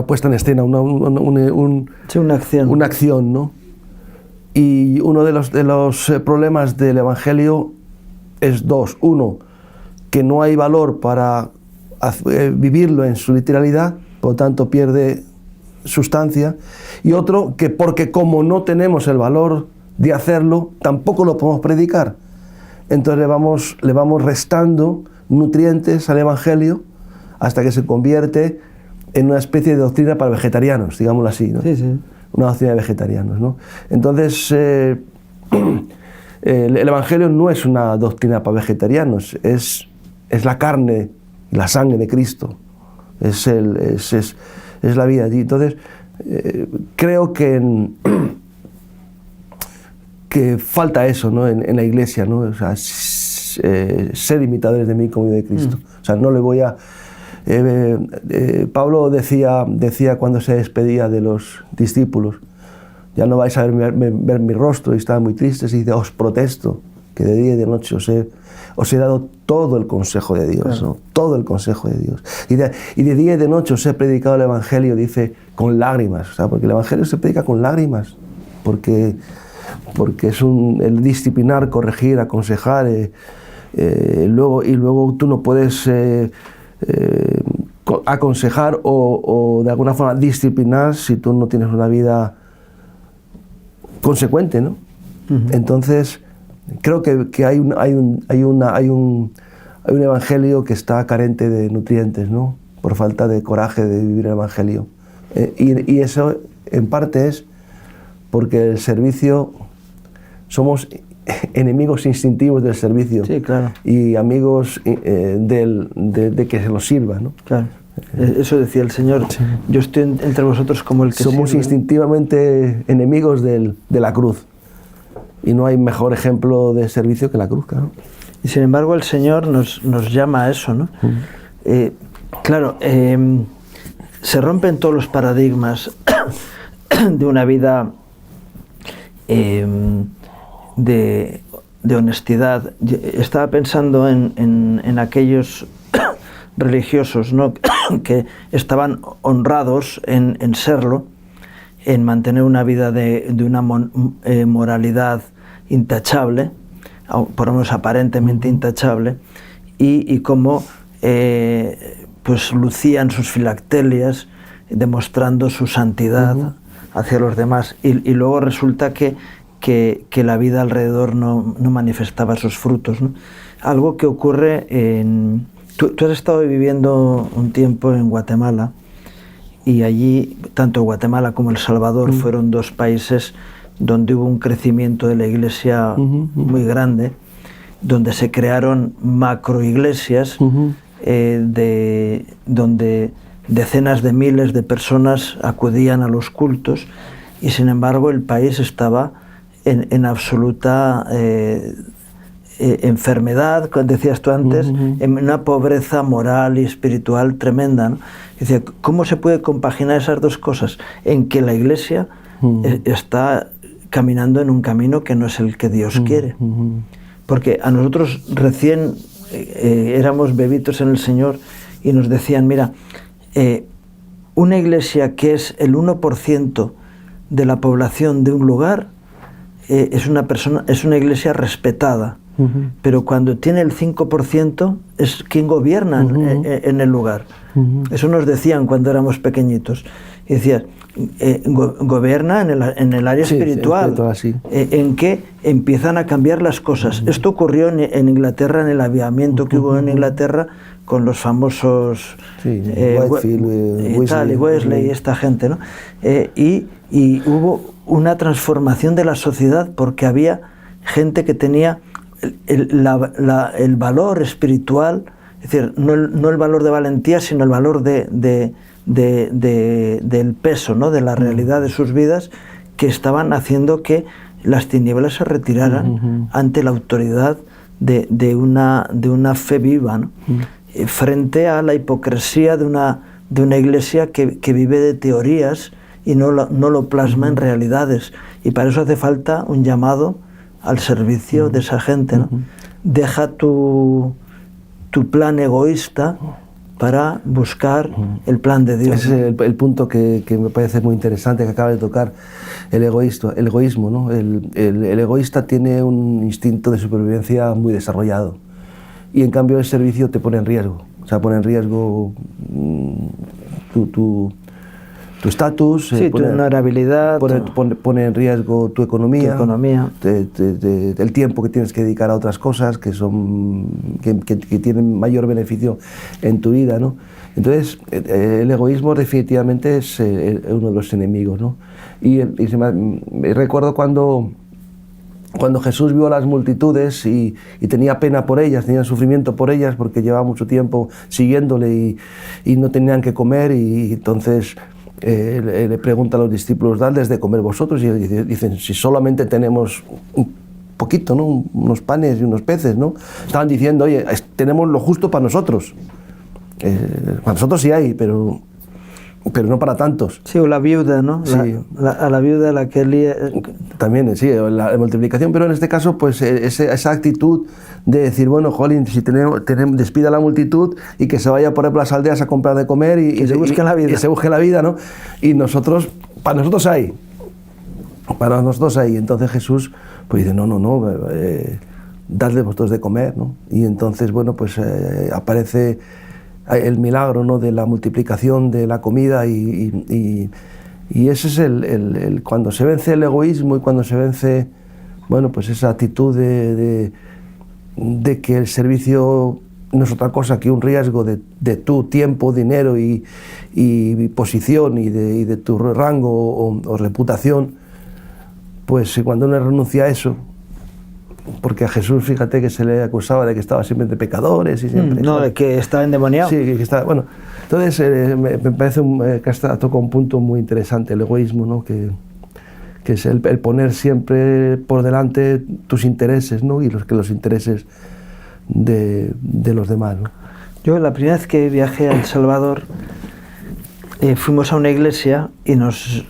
puesta en escena, una acción, ¿no? Y uno de los problemas del Evangelio es dos. Uno, que no hay valor para vivirlo en su literalidad, por lo tanto pierde sustancia. Y otro, que porque como no tenemos el valor de hacerlo, tampoco lo podemos predicar. Entonces le vamos restando nutrientes al Evangelio hasta que se convierte en una especie de doctrina para vegetarianos, digámoslo así, ¿no? Sí, sí. Una doctrina de vegetarianos, ¿no? Entonces, el Evangelio no es una doctrina para vegetarianos, es la carne, la sangre de Cristo, es la vida. Y entonces, creo que falta eso, ¿no? en la iglesia, ¿no? O sea, ser imitadores de mí como yo de Cristo. O sea, no le voy a... Pablo decía cuando se despedía de los discípulos, ya no vais a ver mi rostro, y estaban muy tristes, y dice, os protesto que de día y de noche os he dado todo el consejo de Dios, claro, ¿no? Todo el consejo de Dios. Y de día y de noche os he predicado el Evangelio, dice, con lágrimas, o sea, porque el Evangelio se predica con lágrimas, porque es el disciplinar, corregir, aconsejar, luego tú no puedes aconsejar o de alguna forma disciplinar si tú no tienes una vida consecuente, ¿no? Entonces creo que hay un evangelio que está carente de nutrientes, ¿no? Por falta de coraje de vivir el evangelio, y eso en parte es porque el servicio somos enemigos instintivos del servicio, sí, claro, y amigos de que se los sirva, ¿no? claro. Eso decía el Señor, sí. Yo estoy entre vosotros como el que somos sirve. Instintivamente enemigos de la cruz, y no hay mejor ejemplo de servicio que la cruz, claro. Y sin embargo el Señor nos llama a eso, ¿no? Claro, se rompen todos los paradigmas de una vida de honestidad. Estaba pensando en aquellos religiosos, ¿no? que estaban honrados en serlo, en mantener una vida de una moralidad intachable, por lo menos aparentemente intachable, y cómo pues lucían sus filactelias demostrando su santidad hacia los demás, y luego resulta que la vida alrededor no manifestaba sus frutos, ¿no? Algo que ocurre en... Tú has estado viviendo un tiempo en Guatemala, y allí, tanto Guatemala como El Salvador fueron dos países donde hubo un crecimiento de la iglesia muy grande, donde se crearon macroiglesias, donde decenas de miles de personas acudían a los cultos, y sin embargo el país estaba en absoluta enfermedad, como decías tú antes, en una pobreza moral y espiritual tremenda, ¿no? Decía, ¿cómo se puede compaginar esas dos cosas? En que la iglesia está caminando en un camino que no es el que Dios quiere. Porque a nosotros recién éramos bebitos en el Señor, y nos decían, mira, una iglesia que es el 1% de la población de un lugar es una iglesia respetada, pero cuando tiene el 5% es quien gobierna en el lugar. Eso nos decían cuando éramos pequeñitos. Y decían, gobierna en el área espiritual, sí. En que empiezan a cambiar las cosas. Esto ocurrió en Inglaterra, en el avivamiento que hubo en Inglaterra con los famosos Whitefield, Wesley y esta gente, ¿no? Y hubo una transformación de la sociedad, porque había gente que tenía el valor espiritual, es decir, no el valor de valentía, sino el valor del peso, ¿no? De la realidad de sus vidas, que estaban haciendo que las tinieblas se retiraran ante la autoridad de una fe viva, ¿no? Frente a la hipocresía de una iglesia que vive de teorías y no lo plasma en realidades. Y para eso hace falta un llamado al servicio de esa gente, ¿no? Deja tu plan egoísta para buscar el plan de Dios. Ese es el punto que me parece muy interesante, que acaba de tocar, el egoísmo, ¿no? El egoísta tiene un instinto de supervivencia muy desarrollado, y en cambio el servicio te pone en riesgo. O sea, pone en riesgo tu estatus, sí, tu honorabilidad, pone en riesgo tu economía, el tiempo que tienes que dedicar a otras cosas que tienen mayor beneficio en tu vida, ¿no? Entonces, el egoísmo definitivamente es uno de los enemigos, ¿no? Y recuerdo cuando Jesús vio a las multitudes y tenía pena por ellas, tenía sufrimiento por ellas, porque llevaba mucho tiempo siguiéndole y no tenían que comer, y entonces le pregunta a los discípulos, dadles de comer vosotros, y dicen, si solamente tenemos un poquito, ¿no? Unos panes y unos peces, ¿no? Estaban diciendo, oye, tenemos lo justo para nosotros. Para nosotros sí hay, pero no para tantos. Sí, o la viuda, ¿no? Sí. A la viuda a la que Elías... También, sí, la multiplicación, pero en este caso, pues esa actitud de decir, bueno, jolín, si despida a la multitud y que se vaya por ejemplo a las aldeas a comprar de comer y se busque la vida. Y se busque la vida, ¿no? Y para nosotros hay. Entonces Jesús pues dice, no, dadle vosotros de comer, ¿no? Y entonces, bueno, pues aparece el milagro, ¿no? De la multiplicación de la comida, y ese es cuando se vence el egoísmo, y cuando se vence, bueno, pues esa actitud de que el servicio no es otra cosa que un riesgo de tu tiempo, dinero y posición y de tu rango o reputación, pues cuando uno renuncia a eso, porque a Jesús, fíjate, que se le acusaba de que estaba siempre entre pecadores y siempre... No, de que estaba endemoniado. Sí, que estaba... Bueno, entonces me parece que hasta toca un punto muy interesante, el egoísmo, ¿no? Que es el poner siempre por delante tus intereses, ¿no? Y los intereses de los demás, ¿no? Yo la primera vez que viajé a El Salvador, fuimos a una iglesia y nos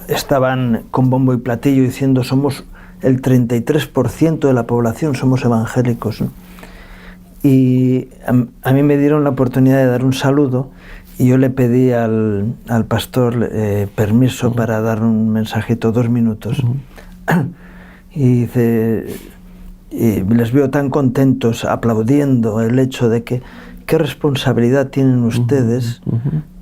estaban con bombo y platillo diciendo somos el 33% de la población, somos evangélicos, ¿no? Y a mí me dieron la oportunidad de dar un saludo y yo le pedí al pastor permiso para dar un mensajito, 2 minutos. Y dice, y les veo tan contentos aplaudiendo el hecho de que qué responsabilidad tienen ustedes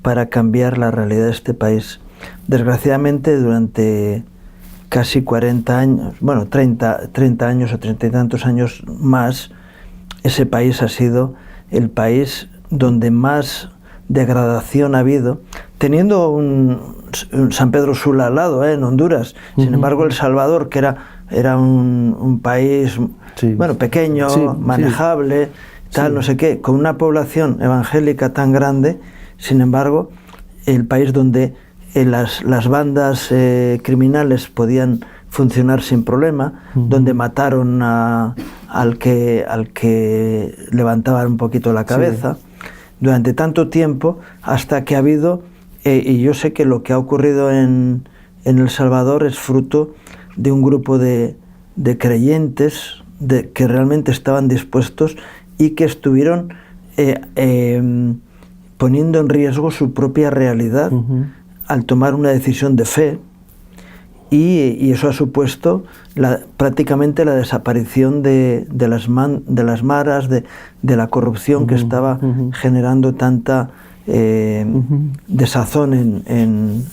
para cambiar la realidad de este país. Desgraciadamente durante casi 40 años, bueno, 30 años o 30 y tantos años más, ese país ha sido el país donde más degradación ha habido, teniendo un San Pedro Sula al lado, en Honduras. Sin embargo, El Salvador, que era un país, bueno, pequeño, manejable, tal, no sé qué, con una población evangélica tan grande, sin embargo, el país donde las bandas criminales podían funcionar sin problema, donde mataron al que levantaba un poquito la cabeza, durante tanto tiempo, hasta que ha habido, y yo sé que lo que ha ocurrido en El Salvador es fruto de un grupo de creyentes que realmente estaban dispuestos y que estuvieron poniendo en riesgo su propia realidad al tomar una decisión de fe, y eso ha supuesto prácticamente la desaparición de las maras, de la corrupción que estaba generando tanta desazón en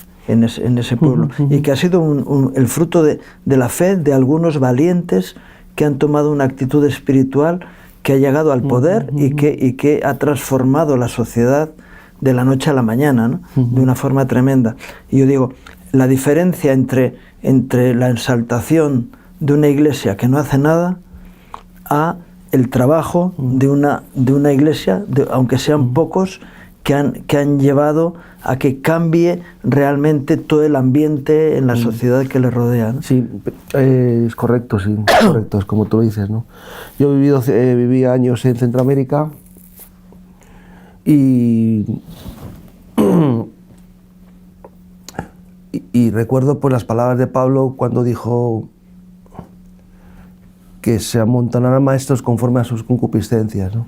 ese pueblo, y que ha sido el fruto de la fe de algunos valientes que han tomado una actitud espiritual que ha llegado al poder y que ha transformado la sociedad de la noche a la mañana, ¿no? De una forma tremenda. Y yo digo, la diferencia entre la exaltación de una iglesia que no hace nada a el trabajo de una iglesia, aunque sean pocos, que han llevado a que cambie realmente todo el ambiente en la sociedad que le rodea, ¿no? Sí, es correcto, sí, correcto, es como tú dices, ¿no? Yo viví años en Centroamérica y recuerdo pues las palabras de Pablo cuando dijo que se amontonarán maestros conforme a sus concupiscencias, ¿no?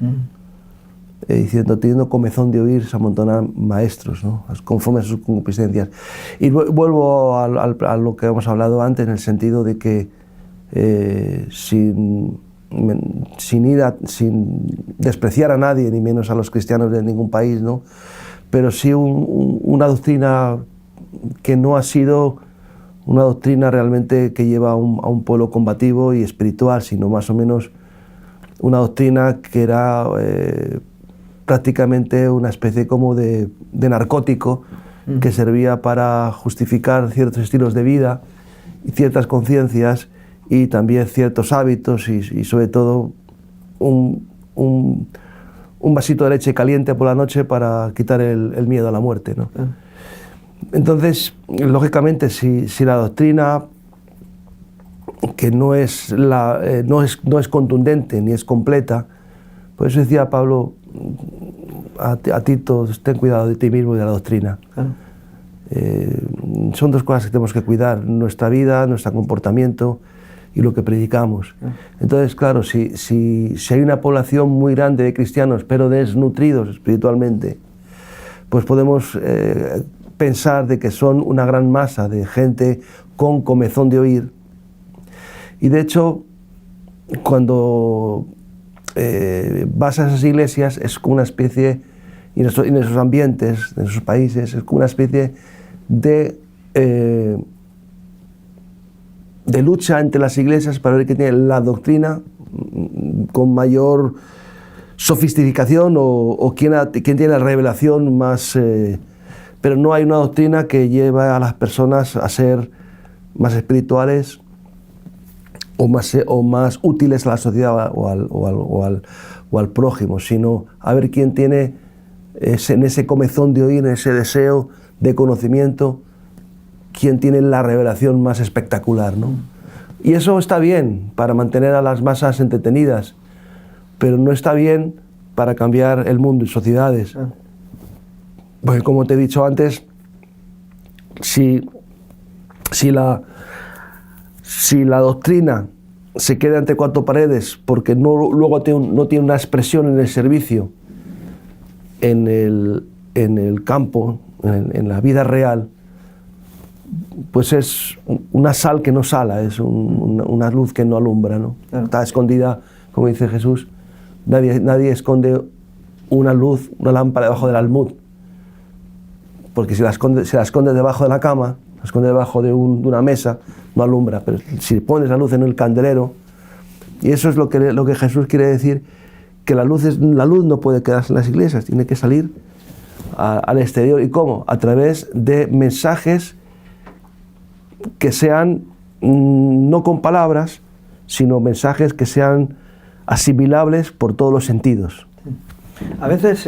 Diciendo, teniendo comezón de oír, se amontonan maestros, ¿no? Conforme a sus concupiscencias. Y vuelvo a lo que hemos hablado antes, en el sentido de que sin despreciar a nadie, ni menos a los cristianos de ningún país, ¿no? Pero sí una doctrina que no ha sido una doctrina realmente que lleva a un pueblo combativo y espiritual, sino más o menos una doctrina que era prácticamente una especie como de narcótico que servía para justificar ciertos estilos de vida y ciertas conciencias y también ciertos hábitos y sobre todo un vasito de leche caliente por la noche para quitar el miedo a la muerte, ¿no? Entonces, lógicamente, si la doctrina, que no es contundente ni es completa, por eso decía Pablo a Tito, ten cuidado de ti mismo y de la doctrina. Son dos cosas que tenemos que cuidar: nuestra vida, nuestro comportamiento y lo que predicamos. Entonces, claro, si hay una población muy grande de cristianos, pero desnutridos espiritualmente, pues podemos pensar de que son una gran masa de gente con comezón de oír. Y de hecho, cuando vas a esas iglesias, es como una especie, y en esos ambientes, en esos países, es como una especie de lucha entre las iglesias para ver quién tiene la doctrina con mayor sofisticación o quién tiene la revelación más... pero no hay una doctrina que lleve a las personas a ser más espirituales o más útiles a la sociedad o al prójimo, sino a ver quién tiene en ese comezón de oír, en ese deseo de conocimiento, quién tiene la revelación más espectacular, ¿no? Y eso está bien para mantener a las masas entretenidas, pero no está bien para cambiar el mundo y sociedades. Porque como te he dicho antes, si la doctrina se queda entre cuatro paredes porque luego no tiene una expresión en el servicio, en el campo, en la vida real, pues es una sal que no sala, es una luz que no alumbra, ¿no? Claro. Está escondida, como dice Jesús, nadie esconde una luz, una lámpara debajo del almud, porque si la esconde debajo de la cama, la esconde debajo de una mesa, no alumbra, pero si pones la luz en el candelero, y eso es lo que Jesús quiere decir, que la luz no puede quedarse en las iglesias, tiene que salir al exterior. ¿Y cómo? A través de mensajes que sean no con palabras, sino mensajes que sean asimilables por todos los sentidos. A veces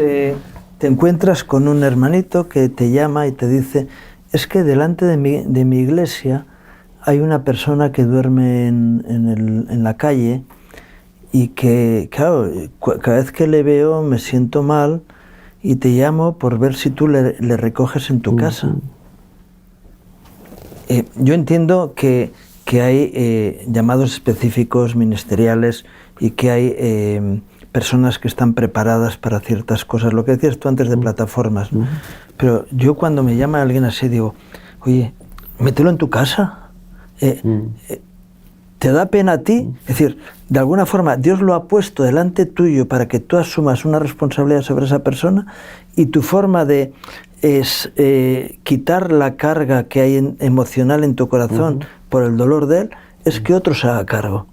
te encuentras con un hermanito que te llama y te dice: es que delante de mi iglesia hay una persona que duerme en la calle y que, claro, cada vez que le veo me siento mal y te llamo por ver si tú le recoges en tu casa. Yo entiendo que hay llamados específicos ministeriales y que hay personas que están preparadas para ciertas cosas, lo que decías tú antes de plataformas, ¿no? Pero yo cuando me llama alguien así digo: oye, mételo en tu casa. ¿Te da pena a ti? Es decir, de alguna forma Dios lo ha puesto delante tuyo para que tú asumas una responsabilidad sobre esa persona, y tu forma de quitar la carga que hay emocional en tu corazón por el dolor de él es que otro se haga cargo.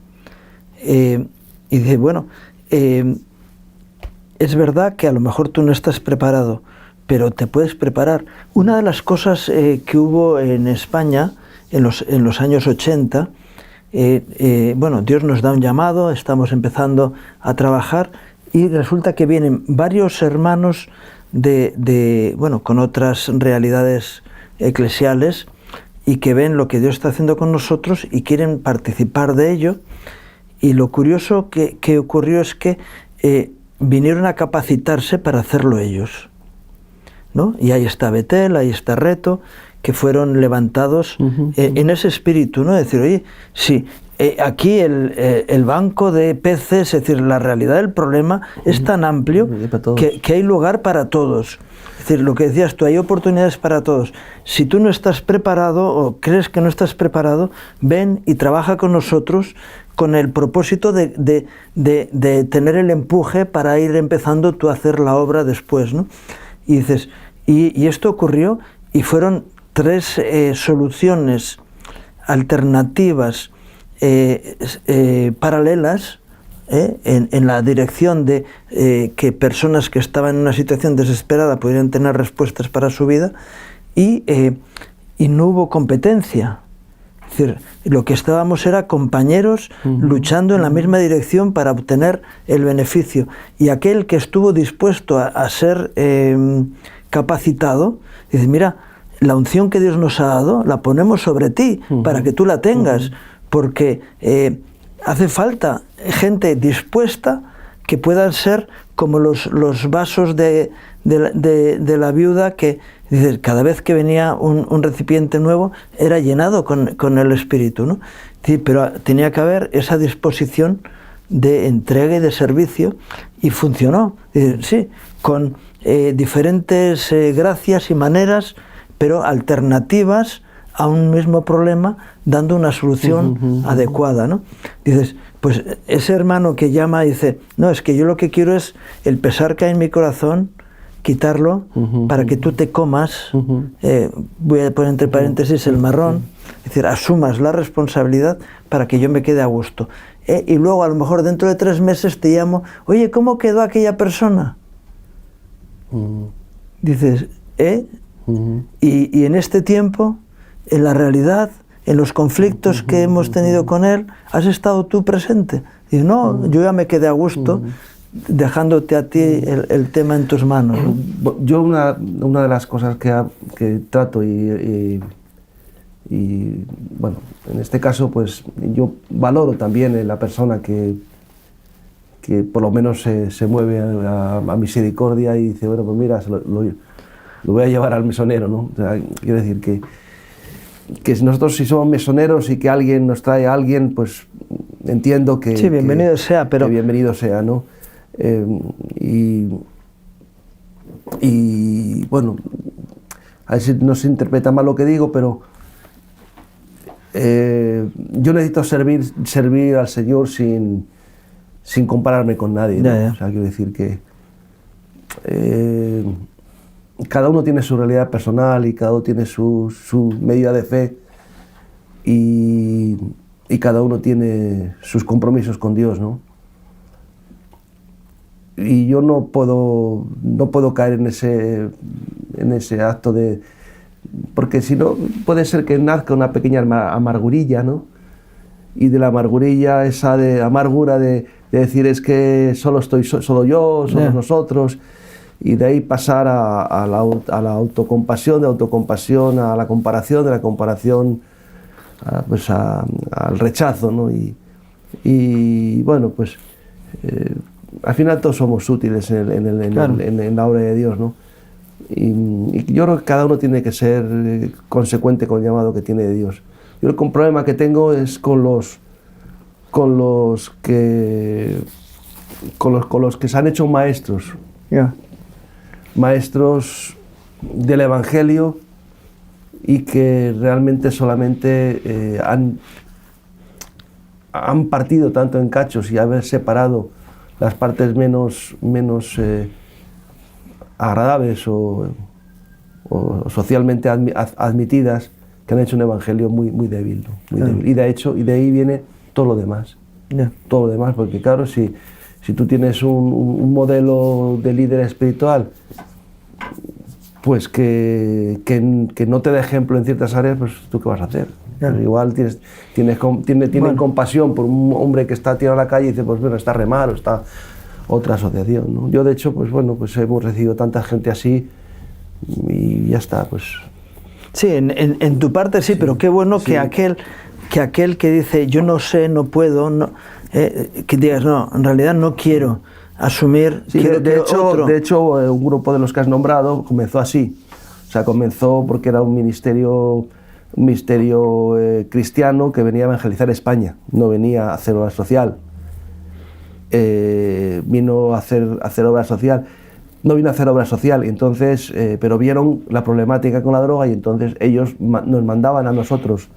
Y dice, bueno, es verdad que a lo mejor tú no estás preparado, pero te puedes preparar. Una de las cosas que hubo en España en los años 80, bueno, Dios nos da un llamado, estamos empezando a trabajar y resulta que vienen varios hermanos bueno, con otras realidades eclesiales y que ven lo que Dios está haciendo con nosotros y quieren participar de ello. Y lo curioso que ocurrió es que vinieron a capacitarse para hacerlo ellos, ¿no? Y ahí está Betel, ahí está Reto, que fueron levantados en ese espíritu, ¿no? Es decir, oye, sí, aquí el banco de peces, es decir, la realidad del problema es tan amplio que hay lugar para todos. Es decir, lo que decías tú, hay oportunidades para todos. Si tú no estás preparado o crees que no estás preparado, ven y trabaja con nosotros con el propósito de tener el empuje para ir empezando tú a hacer la obra después, ¿no? Y dices, y esto ocurrió y fueron 3 soluciones alternativas paralelas en la dirección de que personas que estaban en una situación desesperada pudieran tener respuestas para su vida, y no hubo competencia. Es decir, lo que estábamos era compañeros luchando en la misma dirección para obtener el beneficio, y aquel que estuvo dispuesto a ser capacitado dice: mira, la unción que Dios nos ha dado la ponemos sobre ti para que tú la tengas, porque hace falta gente dispuesta que puedan ser como los vasos de la viuda, que dices, cada vez que venía un recipiente nuevo era llenado con el Espíritu, ¿no? Sí, pero tenía que haber esa disposición de entrega y de servicio, y funcionó. Sí, con diferentes gracias y maneras, pero alternativas a un mismo problema, dando una solución adecuada, ¿no? Dices, pues ese hermano que llama y dice: no, es que yo lo que quiero es el pesar que hay en mi corazón, quitarlo para que tú te comas, voy a poner entre paréntesis el marrón, es decir, asumas la responsabilidad para que yo me quede a gusto. Y luego a lo mejor dentro de 3 meses te llamo: oye, ¿cómo quedó aquella persona? Dices, y en este tiempo, en la realidad, en los conflictos que hemos tenido con él, ¿has estado tú presente? Y no, yo ya me quedé a gusto dejándote a ti el tema en tus manos, ¿no? Yo una de las cosas que trato y bueno, en este caso pues yo valoro también en la persona que por lo menos se mueve a misericordia y dice, bueno, pues mira, lo voy a llevar al mesonero, ¿no? O sea, quiero decir que nosotros si somos mesoneros y que alguien nos trae a alguien, pues entiendo que... Sí, bienvenido sea, pero... Que bienvenido sea, ¿no? Y bueno, a veces no se interpreta mal lo que digo, pero yo necesito servir al Señor sin compararme con nadie, ¿no? Ya. O sea, quiero decir que cada uno tiene su realidad personal y cada uno tiene su medida de fe y cada uno tiene sus compromisos con Dios, ¿no? Y yo no puedo caer en ese acto de... Porque si no, puede ser que nazca una pequeña amargurilla, ¿no? Y de la amargurilla, esa de amargura de decir es que solo yo, somos nosotros, y de ahí pasar a la autocompasión, de autocompasión a la comparación, de la comparación pues al rechazo, ¿no? Y bueno, pues al final todos somos útiles en la obra de Dios, ¿no? Y yo creo que cada uno tiene que ser consecuente con el llamado que tiene de Dios. Yo el problema que tengo es con los que se han hecho maestros, maestros del Evangelio y que realmente solamente han partido tanto en cachos y haber separado las partes menos agradables o socialmente admitidas, que han hecho un evangelio muy débil, ¿no? Muy débil. Y de ahí viene todo lo demás. Todo lo demás, porque claro, si tú tienes un modelo de líder espiritual pues que no te da ejemplo en ciertas áreas, pues ¿tú qué vas a hacer? Claro. Igual tienen compasión por un hombre que está tirado a la calle y dice, pues bueno, está Remar o está otra asociación, ¿no? Yo de hecho, pues bueno, pues hemos recibido tanta gente así y ya está, pues... Sí, en tu parte sí, pero qué bueno que aquel que dice yo no sé, no puedo, no, que digas no, en realidad no quiero asumir. Sí, de hecho, un grupo de los que has nombrado comenzó así, o sea, comenzó porque era un ministerio cristiano que venía a evangelizar España, no venía a hacer obra social. Vino a hacer obra social. No vino a hacer obra social, y entonces, pero vieron la problemática con la droga y entonces ellos nos mandaban a nosotros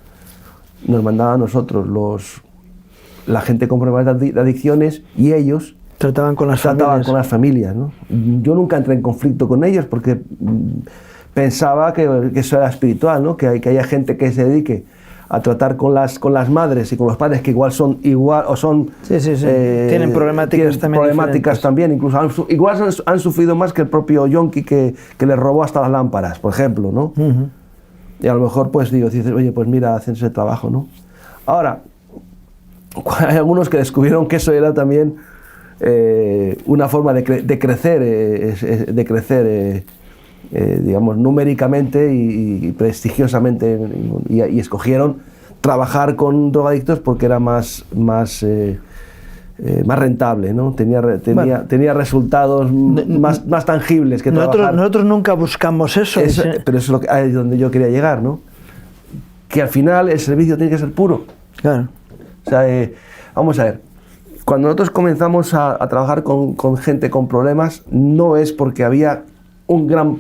la gente con problemas de adicciones y ellos trataban con las familias, ¿no? Yo nunca entré en conflicto con ellos porque pensaba que eso era espiritual, ¿no? Que haya gente que se dedique a tratar con las madres y con los padres que igual o son tienen problemáticas también, incluso igual han sufrido más que el propio yonki que les robó hasta las lámparas, por ejemplo, ¿no? Y a lo mejor pues dices, oye, pues mira, hacen ese trabajo, ¿no? Ahora, hay algunos que descubrieron que eso era también una forma de crecer, digamos, numéricamente y prestigiosamente, y escogieron trabajar con drogadictos porque era más rentable, ¿no? Tenía resultados más tangibles que trabajar. Nosotros nunca buscamos eso. Pero eso es donde yo quería llegar, ¿no? Que al final el servicio tiene que ser puro. Claro. O sea, vamos a ver, cuando nosotros comenzamos a trabajar con gente con problemas, no es porque había un gran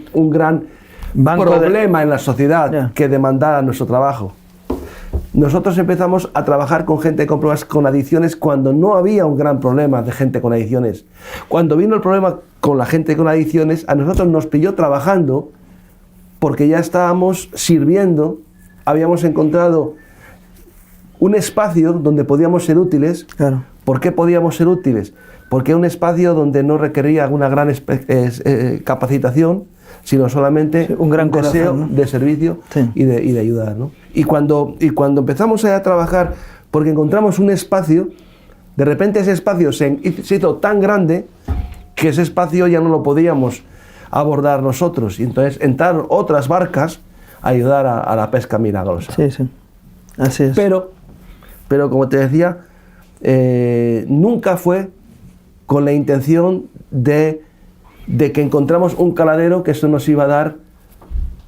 problema en la sociedad que demandara nuestro trabajo. Nosotros empezamos a trabajar con gente con problemas con adicciones cuando no había un gran problema de gente con adicciones. Cuando vino el problema con la gente con adicciones, a nosotros nos pilló trabajando porque ya estábamos sirviendo, habíamos encontrado un espacio donde podíamos ser útiles. Claro. ¿Por qué podíamos ser útiles? Porque era un espacio donde no requería una gran capacitación, sino solamente sí, un gran deseo corazón, ¿no? de servicio, sí, y de ayudar, ¿no? Y cuando empezamos a trabajar, porque encontramos un espacio, de repente ese espacio se hizo tan grande que ese espacio ya no lo podíamos abordar nosotros, y entonces entraron otras barcas a ayudar a la pesca milagrosa. sí, sí, así es. Pero como te decía, nunca fue con la intención de que encontramos un caladero que eso nos iba a dar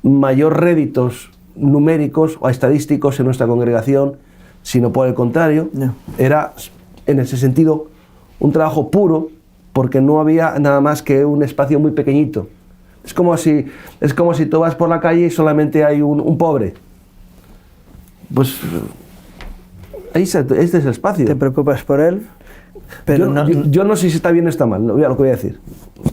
mayor réditos numéricos o estadísticos en nuestra congregación, sino por el contrario, No. era en ese sentido un trabajo puro, porque no había nada más que un espacio muy pequeñito. Es como si tú vas por la calle y solamente hay un pobre. Pues ahí este es el espacio. Te preocupas por él, pero yo no sé si está bien o está mal, lo que voy a decir.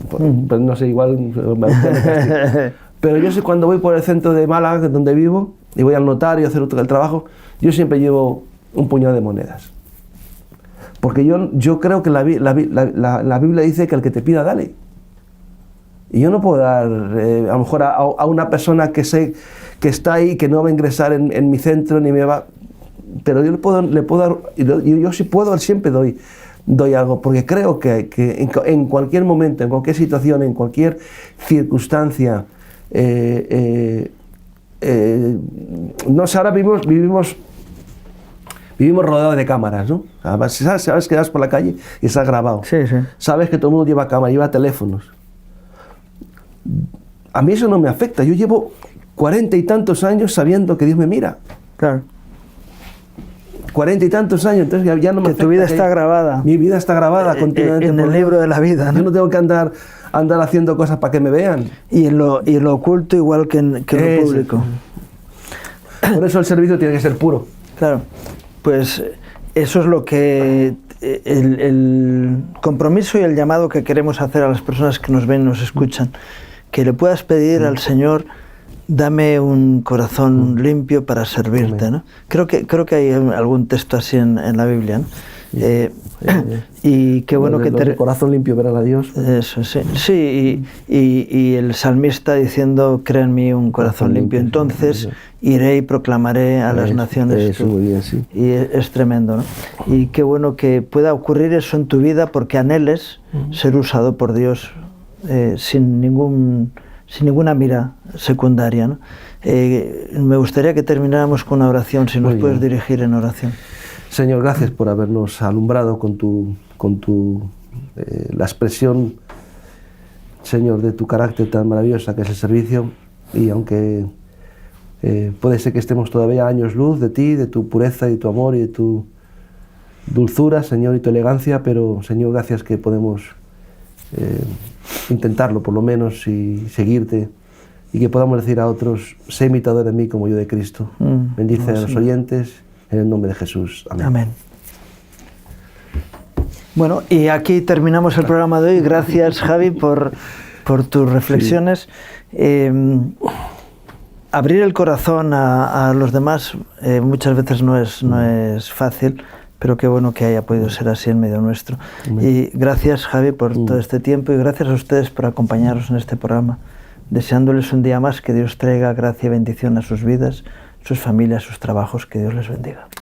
Pues no sé, igual me castigo. Pero yo sé, cuando voy por el centro de Málaga, donde vivo, y voy al notario a hacer el trabajo, yo siempre llevo un puñado de monedas. Porque yo creo que la Biblia dice que al que te pida, dale. Y yo no puedo dar, a lo mejor a una persona que sé que está ahí, que no va a ingresar en mi centro, ni me va... Pero yo le puedo dar, yo sí puedo, siempre doy algo, porque creo que en cualquier momento, en cualquier situación, en cualquier circunstancia, no sé, ahora vivimos rodeados de cámaras, ¿no? Sabes que vas por la calle y estás grabado. Sí, sí. Sabes que todo el mundo lleva cámara, lleva teléfonos. A mí eso no me afecta. Yo llevo 40 y tantos años sabiendo que Dios me mira. Claro. 40 y tantos años, entonces ya no me afecta. Que tu vida está grabada. Mi vida está grabada continuamente. En el libro de la vida, ¿no? Yo no tengo que andar haciendo cosas para que me vean. Y en lo oculto igual que en lo público. Por eso el servicio tiene que ser puro. Claro. Pues eso es lo que el compromiso y el llamado que queremos hacer a las personas que nos ven y nos escuchan, que le puedas pedir al Señor: dame un corazón limpio para servirte, ¿no? Creo que hay algún texto así en la Biblia, ¿no? Y qué bueno que el corazón limpio verán a Dios. Eso, sí. Sí, y el salmista diciendo: crea en mí un corazón limpio, entonces iré y proclamaré a las naciones. Eso, muy bien, sí. Y es tremendo, ¿no? Y qué bueno que pueda ocurrir eso en tu vida, porque anheles ser usado por Dios sin ninguna mira secundaria, ¿no? Me gustaría que termináramos con una oración, si nos puedes dirigir en oración. Señor, gracias por habernos alumbrado con la expresión, Señor, de tu carácter tan maravillosa que es el servicio, y aunque puede ser que estemos todavía a años luz de ti, de tu pureza y tu amor y de tu dulzura, Señor, y tu elegancia, pero, Señor, gracias que podemos intentarlo por lo menos y seguirte, y que podamos decir a otros: sé imitador de mí como yo de Cristo. Bendice a los oyentes, en el nombre de Jesús. Amén. Amén. Bueno, y aquí terminamos el programa de hoy. Gracias, Javi, por tus reflexiones. Sí. Abrir el corazón a los demás muchas veces no es fácil, pero qué bueno que haya podido ser así en medio nuestro. Amén. Y gracias, Javi, por todo este tiempo, y gracias a ustedes por acompañarnos en este programa, deseándoles un día más que Dios traiga gracia y bendición a sus vidas, sus familias, sus trabajos. Que Dios les bendiga.